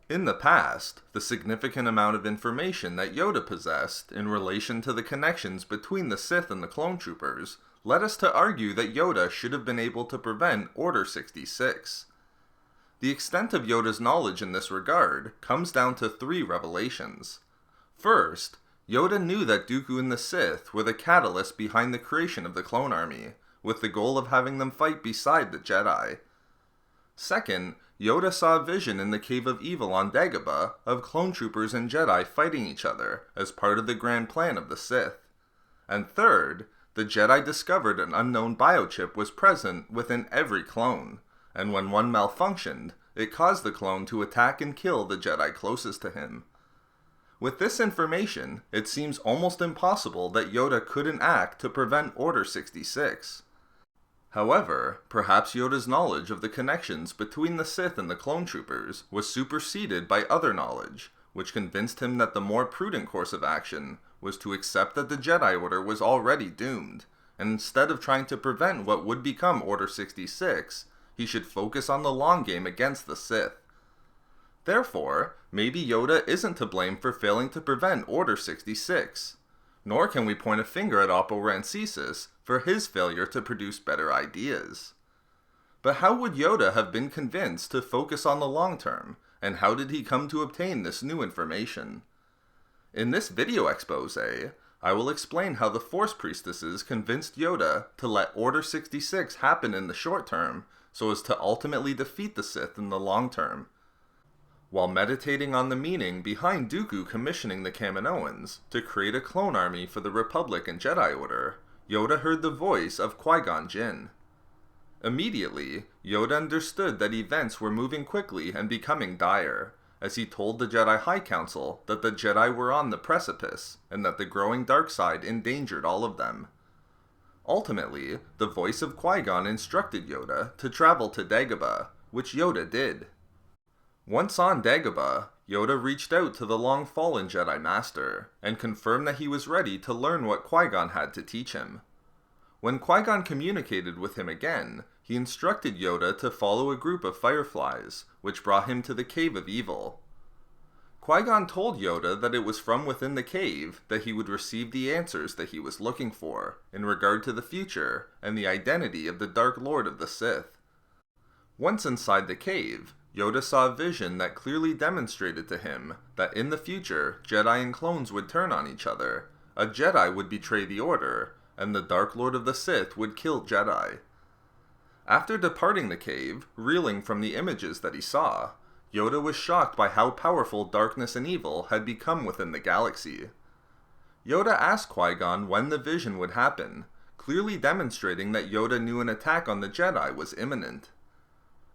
In the past, the significant amount of information that Yoda possessed in relation to the connections between the Sith and the clone troopers led us to argue that Yoda should have been able to prevent Order 66. The extent of Yoda's knowledge in this regard comes down to 3 revelations. First, Yoda knew that Dooku and the Sith were the catalyst behind the creation of the clone army, with the goal of having them fight beside the Jedi. Second, Yoda saw a vision in the Cave of Evil on Dagobah of clone troopers and Jedi fighting each other as part of the grand plan of the Sith. And third, the Jedi discovered an unknown biochip was present within every clone, and when one malfunctioned, it caused the clone to attack and kill the Jedi closest to him. With this information, it seems almost impossible that Yoda couldn't act to prevent Order 66. However, perhaps Yoda's knowledge of the connections between the Sith and the clone troopers was superseded by other knowledge, which convinced him that the more prudent course of action was to accept that the Jedi Order was already doomed, and instead of trying to prevent what would become Order 66, he should focus on the long game against the Sith. Therefore, maybe Yoda isn't to blame for failing to prevent Order 66. Nor can we point a finger at Oppo Rancisis for his failure to produce better ideas. But how would Yoda have been convinced to focus on the long term, and how did he come to obtain this new information? In this video expose, I will explain how the Force Priestesses convinced Yoda to let Order 66 happen in the short term so as to ultimately defeat the Sith in the long term. While meditating on the meaning behind Dooku commissioning the Kaminoans to create a clone army for the Republic and Jedi Order, Yoda heard the voice of Qui-Gon Jinn. Immediately, Yoda understood that events were moving quickly and becoming dire, as he told the Jedi High Council that the Jedi were on the precipice, and that the growing dark side endangered all of them. Ultimately, the voice of Qui-Gon instructed Yoda to travel to Dagobah, which Yoda did. Once on Dagobah, Yoda reached out to the long-fallen Jedi Master, and confirmed that he was ready to learn what Qui-Gon had to teach him. When Qui-Gon communicated with him again, he instructed Yoda to follow a group of fireflies, which brought him to the Cave of Evil. Qui-Gon told Yoda that it was from within the cave that he would receive the answers that he was looking for, in regard to the future and the identity of the Dark Lord of the Sith. Once inside the cave, Yoda saw a vision that clearly demonstrated to him that in the future, Jedi and clones would turn on each other, a Jedi would betray the Order, and the Dark Lord of the Sith would kill Jedi. After departing the cave, reeling from the images that he saw, Yoda was shocked by how powerful darkness and evil had become within the galaxy. Yoda asked Qui-Gon when the vision would happen, clearly demonstrating that Yoda knew an attack on the Jedi was imminent.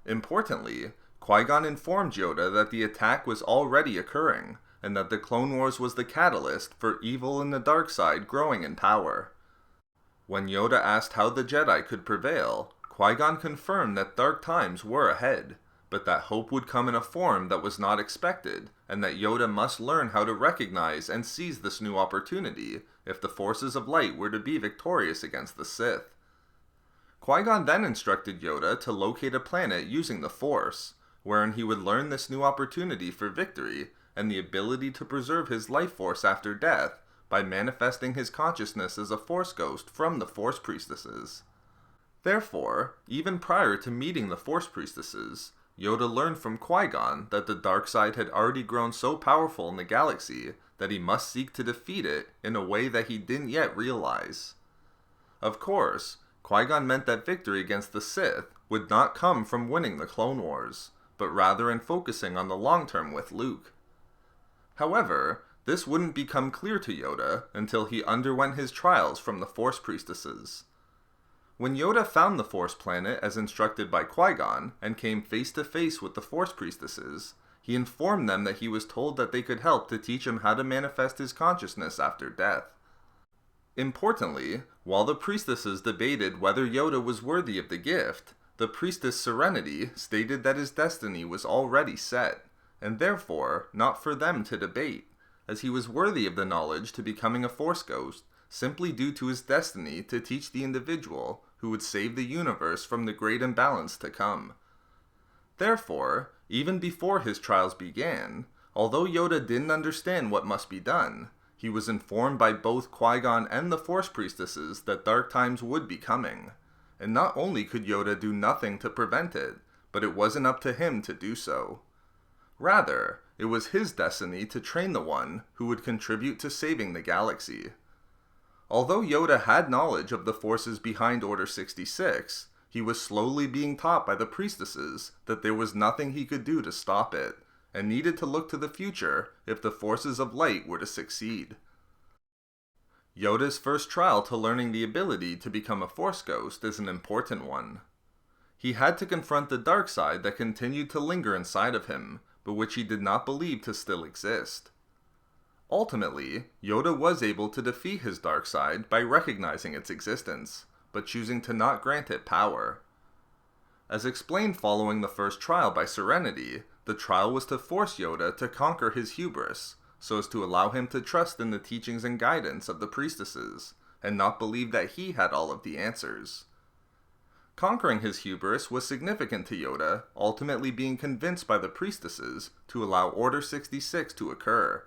Importantly, Qui-Gon informed Yoda that the attack was already occurring, and that the Clone Wars was the catalyst for evil and the dark side growing in power. When Yoda asked how the Jedi could prevail, Qui-Gon confirmed that dark times were ahead, but that hope would come in a form that was not expected, and that Yoda must learn how to recognize and seize this new opportunity if the forces of light were to be victorious against the Sith. Qui-Gon then instructed Yoda to locate a planet using the Force, wherein he would learn this new opportunity for victory and the ability to preserve his life force after death by manifesting his consciousness as a Force ghost from the Force Priestesses. Therefore, even prior to meeting the Force Priestesses, Yoda learned from Qui-Gon that the dark side had already grown so powerful in the galaxy that he must seek to defeat it in a way that he didn't yet realize. Of course, Qui-Gon meant that victory against the Sith would not come from winning the Clone Wars, but rather in focusing on the long term with Luke. However, this wouldn't become clear to Yoda until he underwent his trials from the Force Priestesses. When Yoda found the Force planet as instructed by Qui-Gon and came face to face with the Force Priestesses, he informed them that he was told that they could help to teach him how to manifest his consciousness after death. Importantly, while the priestesses debated whether Yoda was worthy of the gift, the priestess Serenity stated that his destiny was already set, and therefore not for them to debate, as he was worthy of the knowledge to becoming a Force ghost, simply due to his destiny to teach the individual who would save the universe from the great imbalance to come. Therefore, even before his trials began, although Yoda didn't understand what must be done, he was informed by both Qui-Gon and the Force Priestesses that dark times would be coming. And not only could Yoda do nothing to prevent it, but it wasn't up to him to do so. Rather, it was his destiny to train the one who would contribute to saving the galaxy. Although Yoda had knowledge of the forces behind Order 66, he was slowly being taught by the priestesses that there was nothing he could do to stop it, and needed to look to the future if the forces of light were to succeed. Yoda's first trial to learning the ability to become a Force Ghost is an important one. He had to confront the dark side that continued to linger inside of him, but which he did not believe to still exist. Ultimately, Yoda was able to defeat his dark side by recognizing its existence, but choosing to not grant it power. As explained following the first trial by Serenity, the trial was to force Yoda to conquer his hubris, so as to allow him to trust in the teachings and guidance of the priestesses, and not believe that he had all of the answers. Conquering his hubris was significant to Yoda, ultimately being convinced by the priestesses to allow Order 66 to occur.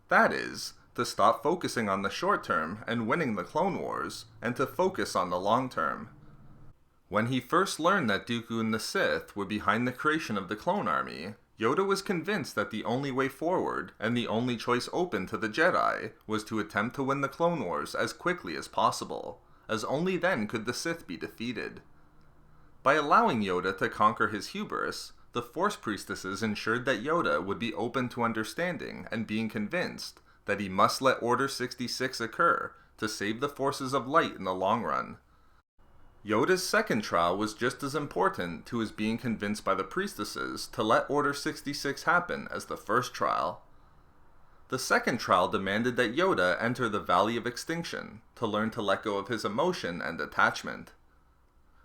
That is, to stop focusing on the short term and winning the Clone Wars, and to focus on the long term. When he first learned that Dooku and the Sith were behind the creation of the Clone Army, Yoda was convinced that the only way forward, and the only choice open to the Jedi, was to attempt to win the Clone Wars as quickly as possible, as only then could the Sith be defeated. By allowing Yoda to conquer his hubris, the Force Priestesses ensured that Yoda would be open to understanding and being convinced that he must let Order 66 occur to save the forces of light in the long run. Yoda's second trial was just as important to his being convinced by the priestesses to let Order 66 happen as the first trial. The second trial demanded that Yoda enter the Valley of Extinction to learn to let go of his emotion and attachment.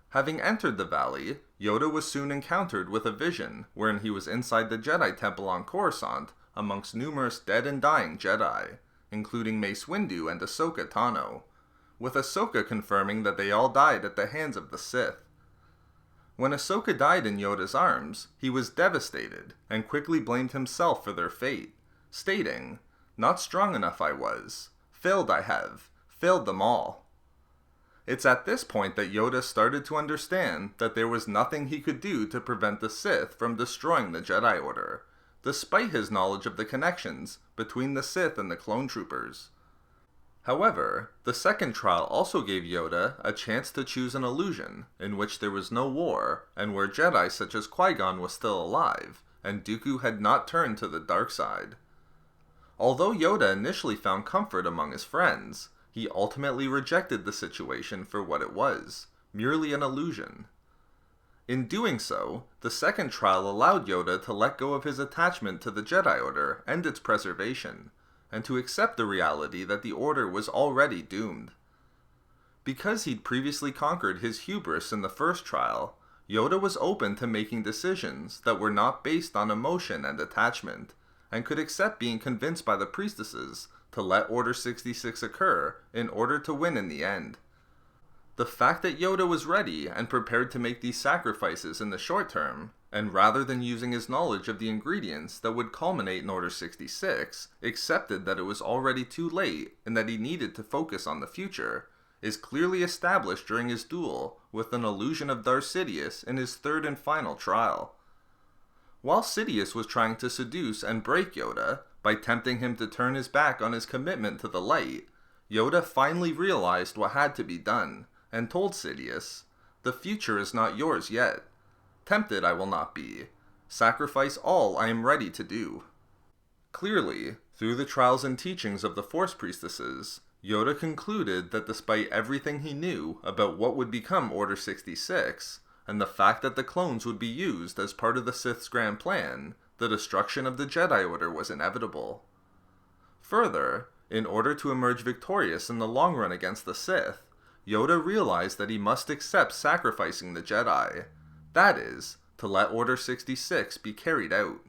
Having entered the valley, Yoda was soon encountered with a vision wherein he was inside the Jedi Temple on Coruscant amongst numerous dead and dying Jedi, including Mace Windu and Ahsoka Tano, with Ahsoka confirming that they all died at the hands of the Sith. When Ahsoka died in Yoda's arms, he was devastated and quickly blamed himself for their fate, stating, "Not strong enough I was. Failed I have. Failed them all." It's at this point that Yoda started to understand that there was nothing he could do to prevent the Sith from destroying the Jedi Order, despite his knowledge of the connections between the Sith and the clone troopers. However, the second trial also gave Yoda a chance to choose an illusion in which there was no war, and where Jedi such as Qui-Gon was still alive, and Dooku had not turned to the dark side. Although Yoda initially found comfort among his friends, he ultimately rejected the situation for what it was, merely an illusion. In doing so, the second trial allowed Yoda to let go of his attachment to the Jedi Order and its preservation, and to accept the reality that the Order was already doomed. Because he'd previously conquered his hubris in the first trial, Yoda was open to making decisions that were not based on emotion and attachment, and could accept being convinced by the priestesses to let Order 66 occur in order to win in the end. The fact that Yoda was ready and prepared to make these sacrifices in the short term, and rather than using his knowledge of the ingredients that would culminate in Order 66, accepted that it was already too late and that he needed to focus on the future, is clearly established during his duel with an illusion of Darth Sidious in his third and final trial. While Sidious was trying to seduce and break Yoda by tempting him to turn his back on his commitment to the light, Yoda finally realized what had to be done, and told Sidious, "The future is not yours yet. Tempted I will not be. Sacrifice all I am ready to do." Clearly, through the trials and teachings of the Force Priestesses, Yoda concluded that despite everything he knew about what would become Order 66, and the fact that the clones would be used as part of the Sith's grand plan, the destruction of the Jedi Order was inevitable. Further, in order to emerge victorious in the long run against the Sith, Yoda realized that he must accept sacrificing the Jedi. That is, to let Order 66 be carried out.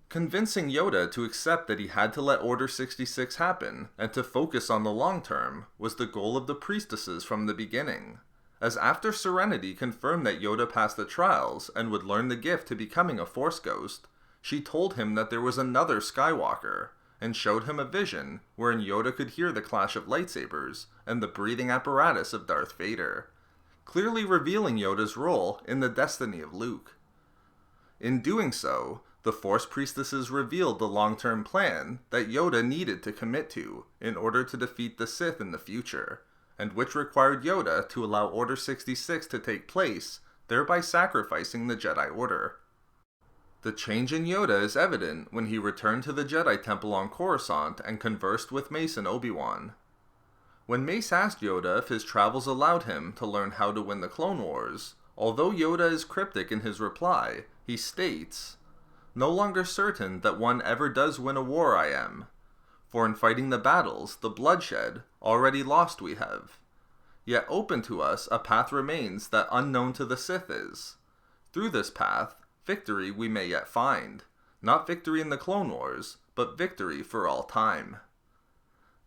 Convincing Yoda to accept that he had to let Order 66 happen, and to focus on the long term, was the goal of the priestesses from the beginning. as after Serenity confirmed that Yoda passed the trials and would learn the gift to becoming a Force ghost, she told him that there was another Skywalker, and showed him a vision wherein Yoda could hear the clash of lightsabers and the breathing apparatus of Darth Vader, clearly revealing Yoda's role in the destiny of Luke. In doing so, the Force Priestesses revealed the long-term plan that Yoda needed to commit to in order to defeat the Sith in the future, and which required Yoda to allow Order 66 to take place, thereby sacrificing the Jedi Order. The change in Yoda is evident when he returned to the Jedi Temple on Coruscant and conversed with Mace and Obi-Wan. When Mace asked Yoda if his travels allowed him to learn how to win the Clone Wars, although Yoda is cryptic in his reply, he states, "No longer certain that one ever does win a war I am. For in fighting the battles, the bloodshed, already lost we have. Yet open to us a path remains that unknown to the Sith is. Through this path, victory we may yet find, not victory in the Clone Wars, but victory for all time."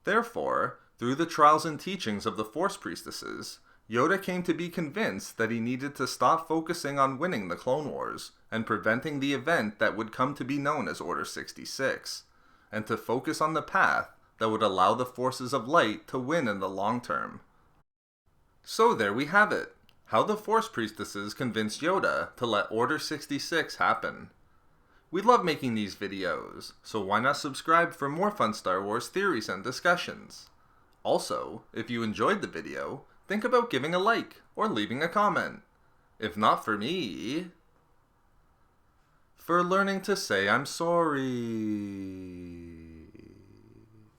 Therefore, through the trials and teachings of the Force Priestesses, Yoda came to be convinced that he needed to stop focusing on winning the Clone Wars and preventing the event that would come to be known as Order 66, and to focus on the path that would allow the forces of light to win in the long term. So there we have it. How the Force Priestesses convinced Yoda to let Order 66 happen. We love making these videos, so why not subscribe for more fun Star Wars theories and discussions? Also, if you enjoyed the video, think about giving a like or leaving a comment. If not for me, for learning to say I'm sorry.